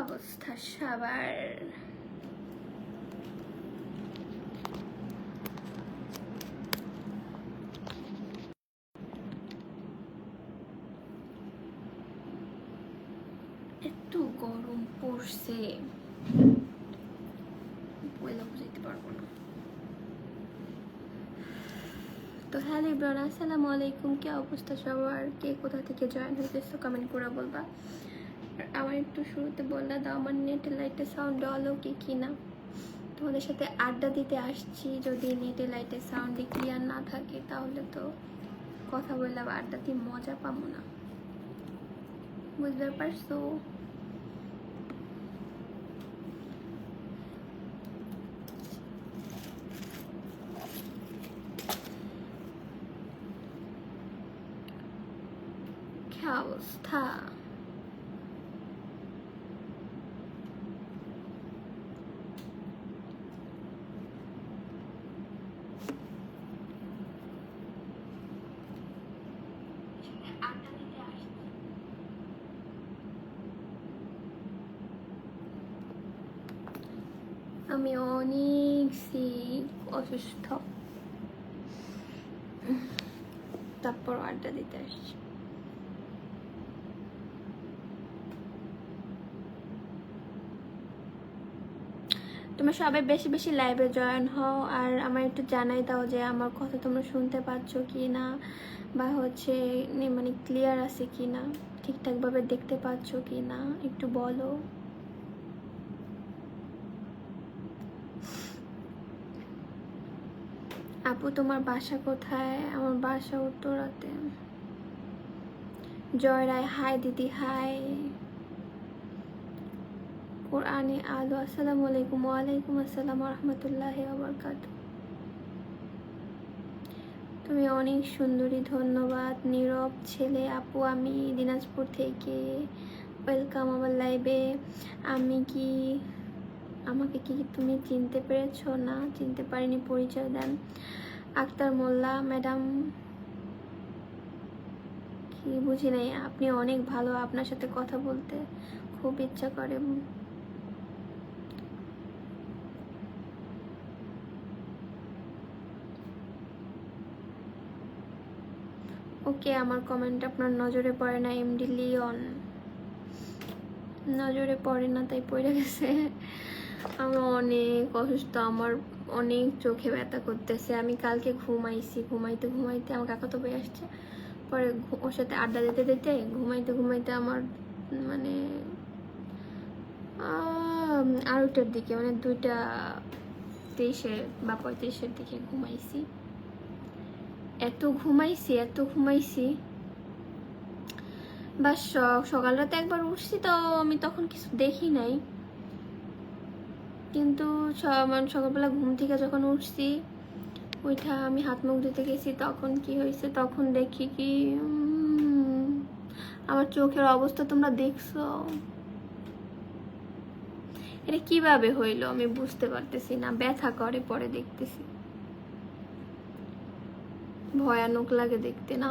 অবস্থা সবার? এত গরম পড়ছে বলে বুঝাইতে পারবো না। তো হ্যালো এভরিওয়ান, আসসালামু আলাইকুম। কি অবস্থা সবার? কে কোথা থেকে জয়েন হইতেছো কমেন্ট করে বলবা। আর আমার একটু শুরুতে বললা দাও আমার নেট লাইটের সাউন্ড অলৌকিক কিনা। তোমাদের সাথে আড্ডা দিতে আসছি, যদি নেটে লাইটের সাউন্ডে ক্লিয়ার না থাকে তাহলে তো কথা বললে আড্ডা দিয়ে মজা পাবো না, বুঝতে পারছো? কি অবস্থা? আমি অনেক অসুস্থ, তারপর আড্ডা দিতে আসছি। তোমরা সবাই বেশি বেশি লাইভে জয়েন হও, আর আমার একটু জানাই দাও যে আমার কথা তোমরা শুনতে পাচ্ছ কি না, বা হচ্ছে মানে ক্লিয়ার আছে কি না, ঠিকঠাকভাবে দেখতে পাচ্ছ কি না, একটু বলো। আপু তোমার বাসা কোথায়? আমার বাসা উত্তরাতে। জয় রায় হাই দিদি, হাই। কোরআনে আলো, আসসালামু আলাইকুম। ওয়ালাইকুম আসসালাম রহমতুল্লাহি ওয়া বারাকাতুহু। তুমি অনেক সুন্দরী, ধন্যবাদ। নীরব ছেলে আপু, আমি দিনাজপুর থেকে। ওয়েলকাম আমার লাইভে। আমাকে কি তুমি চিনতে পেরেছো? না, চিনতে পারিনি, পরিচয় দেন। আক্তার মোল্লা ম্যাডাম, কি বুঝি নাই। আপনি অনেক ভালো, আপনার সাথে কথা বলতে খুব ইচ্ছা করে। ওকে, আমার কমেন্ট আপনার নজরে পড়ে না এমডি লিওন? নজরে পড়ে না তাই পড়ে গেছে। আমি অনেক অসুস্থ, আমার অনেক চোখে ব্যথা করতেছে। আমি কালকে ঘুমাইছি, ঘুমাইতে ঘুমাইতে আমার কাকাতো ভাই আসছে, পরে ওর সাথে আড্ডা দিতে দিতে ঘুমাইতে ঘুমাইতে আমার মানে আড়াইটার দিকে, মানে 2:23 বা 35-এর দিকে ঘুমাইছি। এত ঘুমাইছি বা সকাল রাতে একবার উঠছি, তো আমি তখন কিছু দেখি নাই, কিন্তু মানে সকালবেলা ঘুম থেকে যখন উঠছি, ওইটা আমি হাত মুখ ধুতে গেছি, তখন কি হয়েছে, তখন দেখি কি আমার চোখের অবস্থা তোমরা দেখছো। এটা কিভাবে হইলো আমি বুঝতে পারতেছি না, ব্যথা করে পরে দেখতেছি, ভয়ানক লাগে দেখতে না?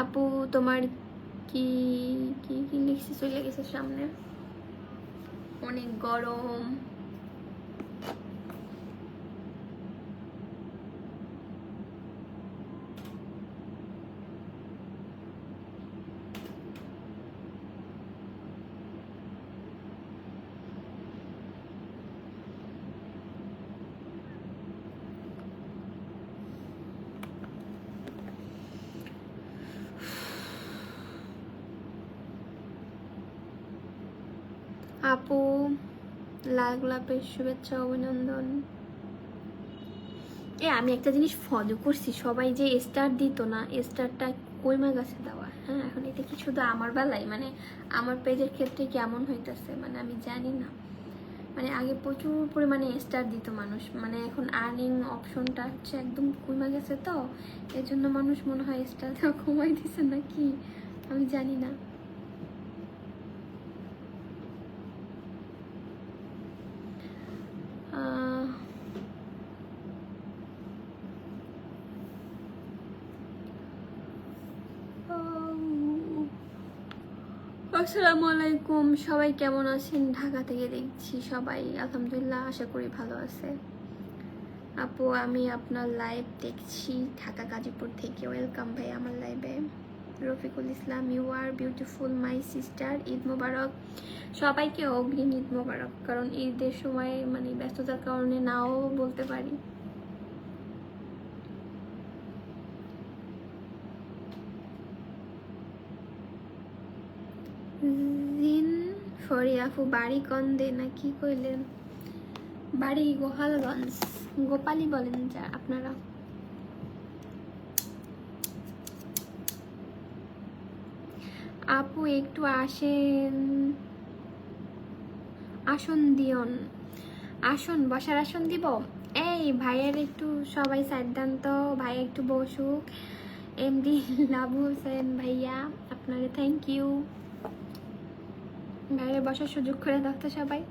আপু তোমার কি কি কি লিখছে, চলে গেছে সামনে। অনেক গরম। আপু লাল গোলাপের শুভেচ্ছা, অভিনন্দন। আমি একটা জিনিস ফলো করছি, সবাই যে স্টার দিত না, স্টারটা কইমা গাছে দেওয়া। হ্যাঁ, এখন এটা কি শুধু আমার বেলায়, মানে আমার পেজের ক্ষেত্রে কেমন হইতেছে মানে আমি জানি না। মানে আগে প্রচুর পরিমাণে স্টার দিত মানুষ, মানে এখন আর্নিং অপশনটা হচ্ছে একদম কমে গেছে, তো এর জন্য মানুষ মনে হয় স্টার দেওয়া কমাই দিছে নাকি, আমি জানি না। আসসালামু আলাইকুম, সবাই কেমন আছেন? ঢাকা থেকে দেখছি সবাই আলহামদুলিল্লাহ, আশা করি ভালো আছে। আপু আমি আপনার লাইভ দেখছি ঢাকা গাজীপুর থেকে। ওয়েলকাম ভাই আমার লাইভে। Rafiqul Islam, you are beautiful my sister, Eid মোবারক। সবাইকে অগ্রিম ঈদ মোবারক, কারণ ঈদের সময় মানে ব্যস্ততার কারণে নাও বলতে পারি। জিন ফরি আপু বাড়ি কন্দে না কি কইলেন? বাড়ি গোপালগঞ্জ, গোপালী বলেন যা আপনারা। আপু একটু আসেন, আসন দিয়ন। আসন, বসার আসন দিব। এই ভাইয়ের একটু সবাই সাইড দেন তো, ভাই একটু বসুক। এমডি লাবু হোসেন ভাইয়া, আপনাকে থ্যাংক ইউ। ভাইয়ের বসার সুযোগ করে দাও তো সবাই।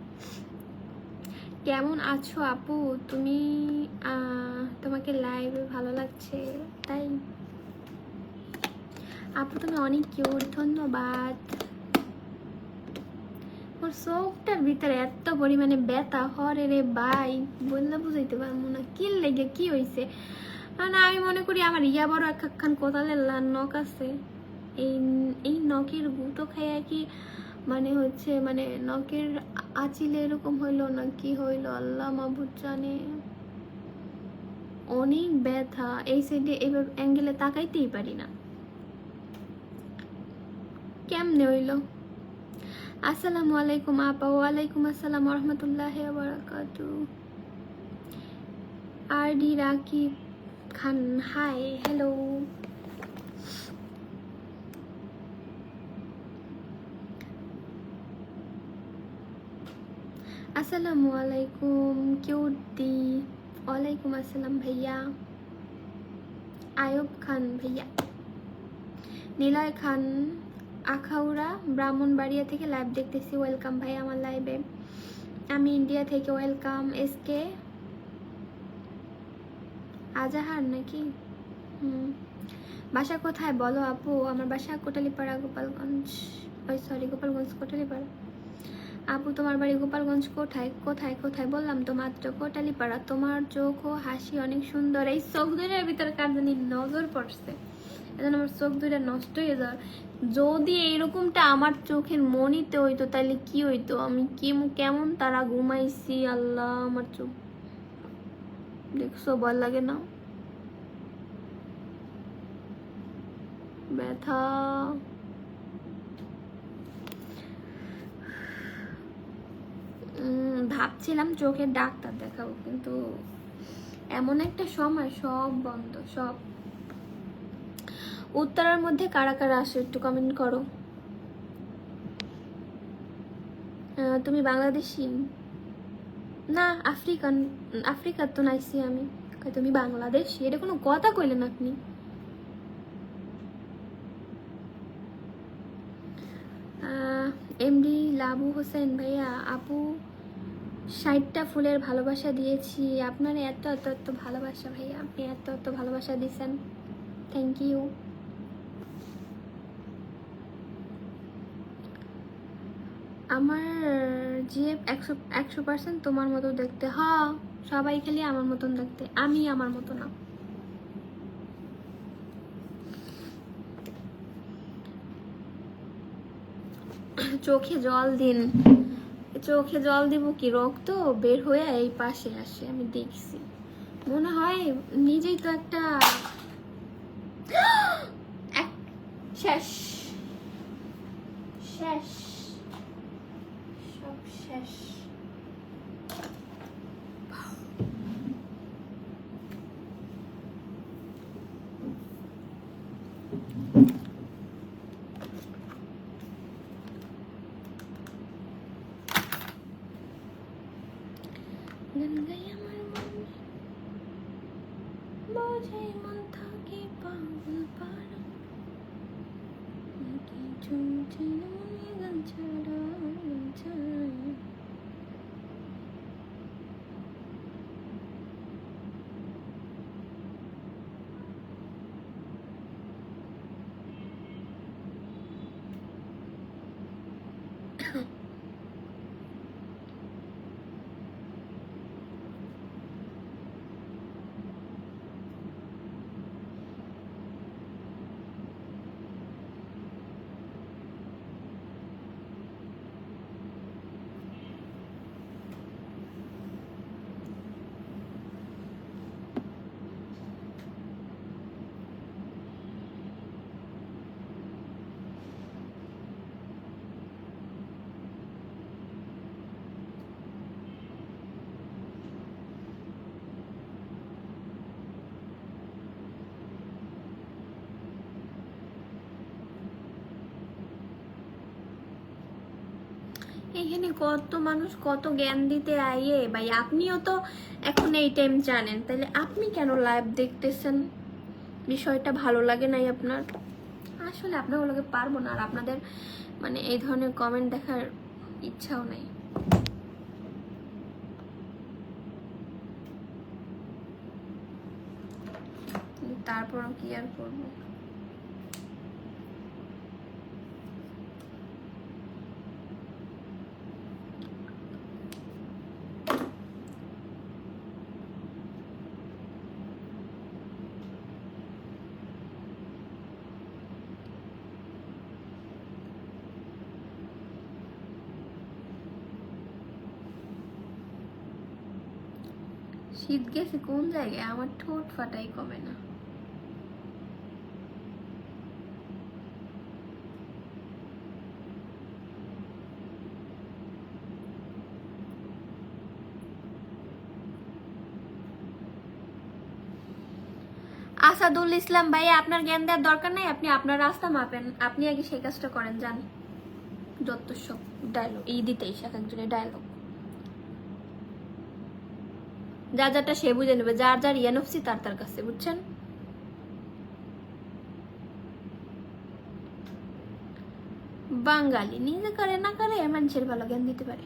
কেমন আছো আপু তুমি? তোমাকে লাইভে ভালো লাগছে তাই? আপু তুমি অনেক কিউট, ধন্যবাদ। ওর চোখটার ভিতরে এত পরিমাণে ব্যথা হরে রে ভাই, বললে বুঝাইতে পারবো না কি লেগে কি হয়েছে। মানে আমি মনে করি আমার ইয়া বড় একখান কোদালের নখ আছে, এই এই নখের গুঁতো খাইয়া কি মানে হচ্ছে মানে নখের আঁচিলে এরকম হইলো না কি হইলো আল্লাহ মাবুদ জানে। অনেক ব্যথা এই সাইডে, এবার অ্যাঙ্গেলে তাকাইতেই পারি না। কেমনে হইলো? আসসালামু আলাইকুম আপা। ওয়ালাইকুম আসসালাম রহমতুল্লাহি ওয়া বারাকাতুহু। আর ডি রাকিব খান, হাই হ্যালো। আসসালামু আলাইকুম কিউটি। ওয়ালাইকুম আসসালাম ভাইয়া। আয়ুব খান ভাইয়া। নিলয় খান আখাউড়া ব্রাহ্মণবাড়িয়া থেকে লাইভ দেখতেছি। ওয়েলকাম ভাই আমার লাইভে। আমি ইন্ডিয়া থেকে। ওয়েলকাম। এসকে আজাহার নাকি? বাসা কোথায় বলো আপু? আমার বাসা কোটালীপাড়া, গোপালগঞ্জ। ওই সরি, গোপালগঞ্জ কোটালীপাড়া। আপু তোমার বাড়ি গোপালগঞ্জ কোথায় কোথায় কোথায়? বললাম তো মাত্র, কোটালীপাড়া। তোমার চোখ ও হাসি অনেক সুন্দর। এই চোখ দুইটার ভিতরে কার জানি নজর পড়ছে, এখন আমার চোখ দুইটা নষ্ট হয়ে যাওয়ার। যদি এইরকমটা আমার চোখের মনিতে হইতো তাহলে কি হইতো? আমি কেমন তারা ঘুমাইছি আল্লাহ। আমার চোখ দেখছো, ভয় লাগে না? ব্যথা। ভাবছিলাম চোখের ডাক্তার দেখাবো, কিন্তু এমন একটা সময় সব বন্ধ সব। উত্তরার মধ্যে কারা কারা আসো একটু কমেন্ট করো। তুমি বাংলাদেশি না? আফ্রিকান, আফ্রিকার তো নাইছি আমি। তুমি বাংলাদেশি, এটা কোনো কথা কইলেন আপনি? এমডি লাবু হোসেন ভাইয়া, আপু 60টা ফুলের ভালোবাসা দিয়েছি। আপনার এত এত এত ভালোবাসা ভাইয়া, আপনি এত এত ভালোবাসা দিয়েছেন, থ্যাংক ইউ। আমার জিএফ 100% তোমার মতো দেখতে। হ্যাঁ সবাই খালি আমার মতন দেখতে, আমি আমার মতো না। চোখে জল দিন। চোখে জল দিব কি, রক্ত বের হয়ে এই পাশে আসে, আমি দেখছি। মনে হয় নিজেই তো একটা শেষ শেষ সব শেষ। গঙ্গাই আমার মন বোঝে মন থাকে পাগল পারা, কিছু ছিল মনে গান ছাড়া গান ছাড়া। এখানে কত মানুষ কত জ্ঞান দিতে আইয়ে ভাই, আপনিও তো এখন এই টাইম জানেন, তাহলে আপনি কেন লাইভ দেখতেছেন? বিষয়টা ভালো লাগে নাই আপনার? আসলে আপনার ওগুলোকে পারবো না, আর আপনাদের মানে এই ধরনের কমেন্ট দেখার ইচ্ছাও নাই। তারপরও কি আর করবো। শীত গেছে কোন জায়গায়, আমার ঠোঁট ফাটাই কমে না। আসাদুল ইসলাম ভাই, আপনার জ্ঞান দেওয়ার দরকার নাই, আপনি আপনার রাস্তা মাপেন, আপনি আগে সেই কাজটা করেন, যান। যত সব ডায়লগ এই দিতেই এক একজনের ডায়লগ, যার যারটা সে বুঝে নেবে, যার যার ইয়ানফসি তার তার কাছে, বুঝছেন? বাঙালি নিজে করে না করে মানুষের ভালো জ্ঞান দিতে পারে।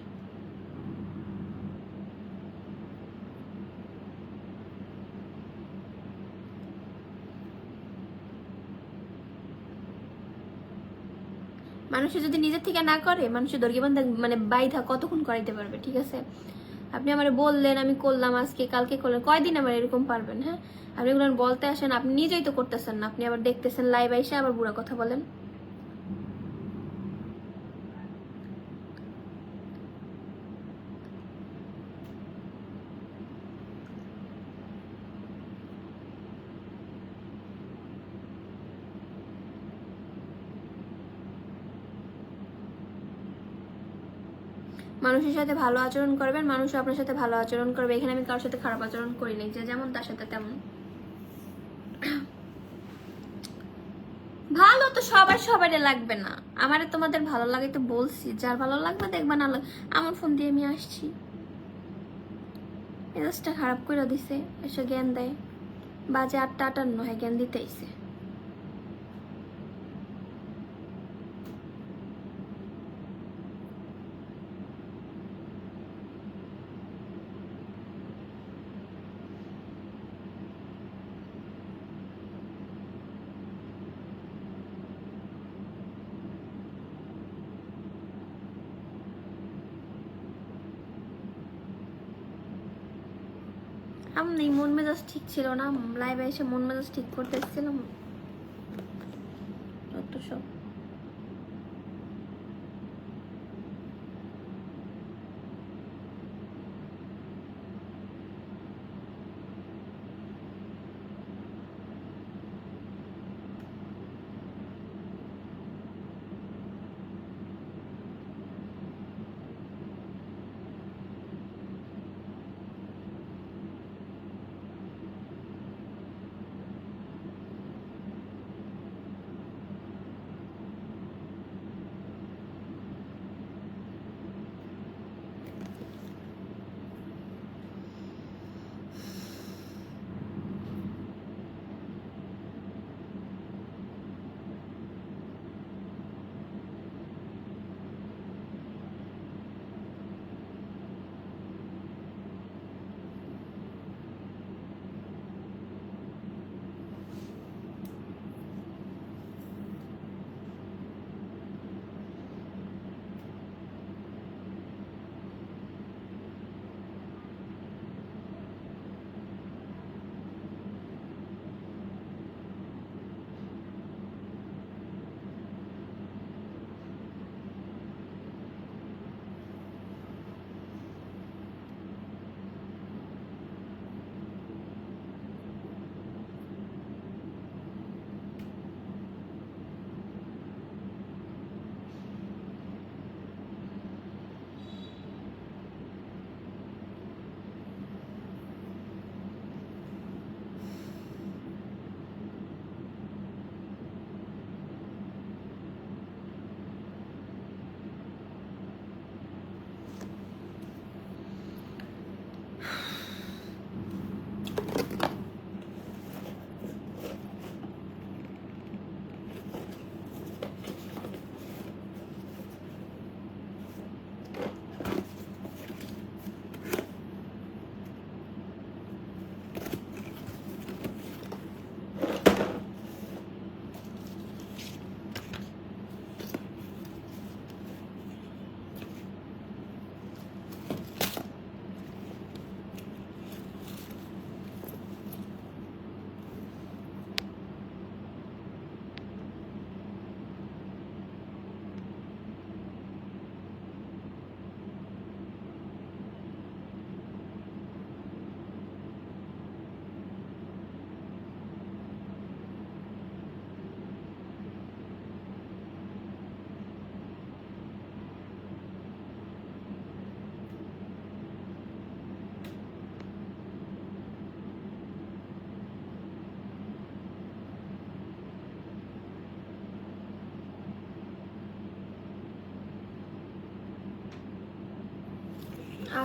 মানুষে যদি নিজের থেকে না করে, মানুষের দর্গি বান্ধা মানে বাইধা কতক্ষণ করাইতে পারবে? ঠিক আছে, আপনি আমার বললেন, আমি করলাম, আজকে কালকে করলেন, কয়দিন আমার এরকম পারবেন? হ্যাঁ, আপনি এগুলো বলতে আসেন, আপনি নিজেই তো করতেছেন না, আপনি আবার দেখতেছেন লাইভ আইসে আবার বুড়া কথা বলেন। মানুষের সাথে ভালো আচরণ করবেন, মানুষ আপনার সাথে ভালো আচরণ করবে। এখানে আমি কারোর সাথে খারাপ আচরণ করি নাই, যে যেমন তার সাথে তেমন। ভালো তো সবার সবারই লাগবে না, আমারে তোমাদের ভালো লাগে তো বলছি, যার ভালো লাগবে দেখবা, না আমার ফোন দিয়ে আমি আসছি, মেজাজটা খারাপ করে দিছে, এসে জ্ঞান দেয়। বাজে 8:58, হয় জ্ঞান দিতে আইছে। আমি মন মেজাজ ঠিক ছিল না, লাইভে এসে মন মেজাজ ঠিক করতে এসেছিলাম, যত সব।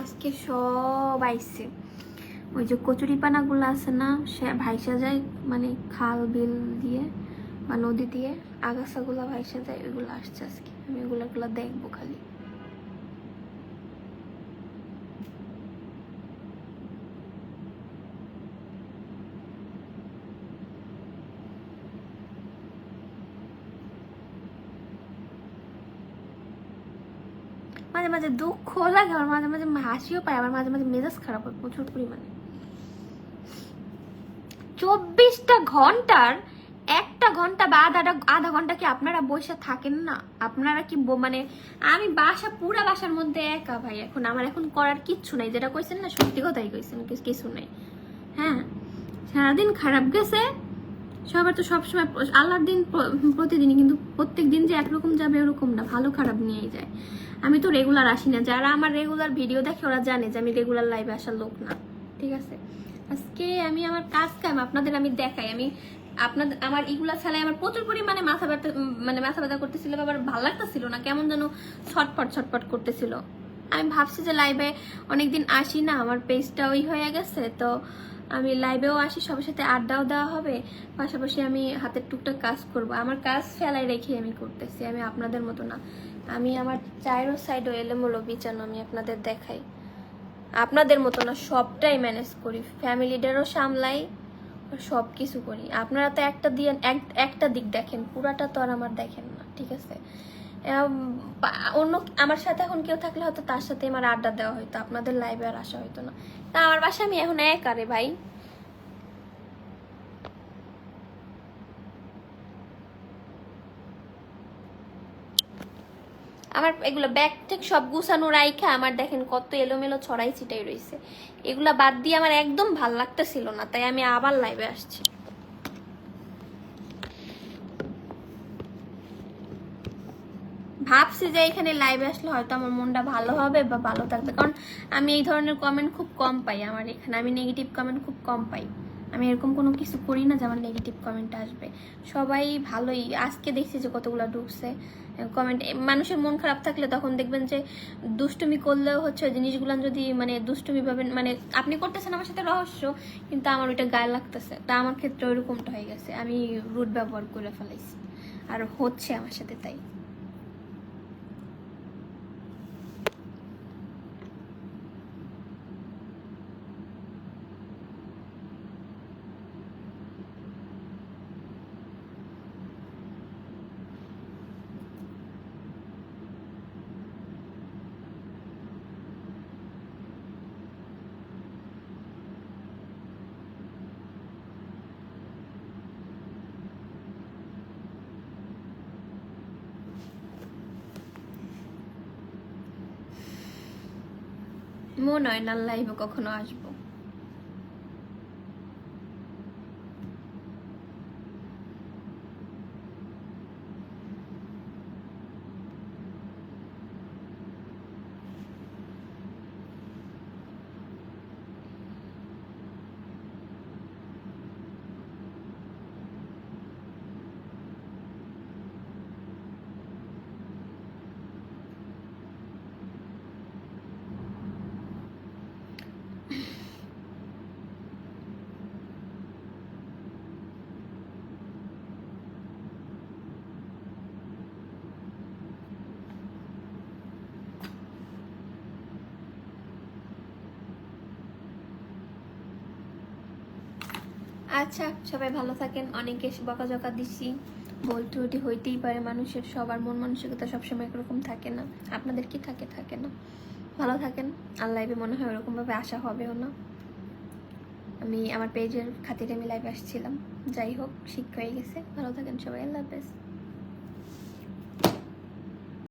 আজকে সব আইছে, ওই যে কচুরি পানাগুলো আছে না, সে ভাইসা যায়, মানে খাল বিল দিয়ে বা নদী দিয়ে আগাছাগুলো ভাইসা যায়, ওইগুলো আসছে আজকে। আমি ওগুলো দেখবো খালি। মাঝে মাঝে দুঃখ লাগে, আমার মাঝে মাঝে হাসিও পায়, আবার মাঝে মাঝে মেজাজ খারাপ হয় প্রচুর পরিমাণে। 24টা ঘন্টার 1টা ঘন্টা বা আধা ঘন্টা কি আপনারা বসে থাকেন না? আপনারা কি মানে আমি পুরা বাসার মধ্যে একা ভাই। এখন আমার এখন করার কিচ্ছু নাই, যেটা কইছেন না সত্যি কথাই কইছেন, কিছু নাই। হ্যাঁ, সারাদিন খারাপ গেছে সবার, তো সবসময় আল্লাহর দিন প্রতিদিনই, কিন্তু প্রত্যেক দিন যে একরকম যাবে ওরকম না, ভালো খারাপ নিয়েই যায়। আমি তো রেগুলার আসি না, যারা আমার রেগুলার ভিডিও দেখে ওরা জানে যে আমি রেগুলার লাইভে আসার লোক না, ঠিক আছে? আজকে আমি আমার কাজ কাম আপনাদের আমি দেখাই। আমি আপনাদের আমার এগুলা ছাড়াই আমার প্রচুর পরিমাণে মাথা ব্যথা করতেছিল, আবার ভালো লাগতেছিল না, কেমন যেন ছটপট করতেছিল। আমি ভাবছি যে লাইভে অনেকদিন আসি না, আমার পেজটা ওই হয়ে গেছে, তো আমি লাইভেও আসি, সবার সাথে আড্ডাও দেওয়া হবে, পাশাপাশি আমি হাতের টুকটাক কাজ করব। আমার কাজ ফেলাই রেখে আমি করতেছি, আমি আপনাদের মতো না। আমি আমার চায়েরও সাইডও এলোমেলো বিছানো আমি আপনাদের দেখাই, আপনাদের মতো না, সবটাই ম্যানেজ করি, ফ্যামিলিটারও সামলাই, সব কিছু করি। আপনারা তো একটা দিক দেখেন, পুরাটা তো আর আমার দেখেন না, ঠিক আছে? অন্য আমার সাথে এখন কেউ থাকলে হয়তো তার সাথে আমার আড্ডা দেওয়া হইতো, আপনাদের লাইভে আর আসা হইতো না। তা আমার বাসায় আমি এখন একা রে ভাই। আমার এগুলো ব্যাগ থেকে সব গুছানো রাইখা আমার দেখেন কত এলোমেলো ছড়াই ছিটাই রয়েছে, এগুলা বাদ দিয়ে আমার একদম ভাল লাগতেছিল না, তাই আমি আবার লাইভে আসছি। ভাবছি যে এখানে লাইভে আসলে হয়তো আমার মনটা ভালো হবে বা ভালো থাকবে, কারণ আমি এই ধরনের কমেন্ট খুব কম পাই। আমার এখানে আমি নেগেটিভ কমেন্ট খুব কম পাই। আমি এরকম কোনো কিছু করি না যে আমার নেগেটিভ কমেন্ট আসবে, সবাই ভালোই। আজকে দেখছি যে কতগুলো ঢুকছে কমেন্ট। মানুষের মন খারাপ থাকলে তখন দেখবেন যে দুষ্টুমি করলেও হচ্ছে জিনিসগুলো যদি মানে দুষ্টুমি ভাবেন, মানে আপনি করতেছেন আমার সাথে রহস্য, কিন্তু আমার ওইটা গায়ে লাগতেছে, তা আমার ক্ষেত্রে ওইরকমটা হয়ে গেছে, আমি রুট ব্যবহার করে ফেলাইছি আর হচ্ছে আমার সাথে তাই। মনে হয় না লাইভে কখনো আসবো। আচ্ছা, সবাই ভালো থাকেন। অনেকে বকাঝকা দিচ্ছি, ভুল ত্রুটি হইতেই পারে, মানুষের সবার মন মানসিকতা সবসময় একরকম থাকে না, আপনাদের কি থাকে না। ভালো থাকেন। আর লাইভে মনে হয় ওরকম ভাবে আসা হবেও না, আমি আমার পেজের খাতিরে আমি লাইভে আসছিলাম, যাই হোক, শিক্ষা হয়ে গেছে। ভালো থাকেন সবাই, আল্লাহ হাফেজ।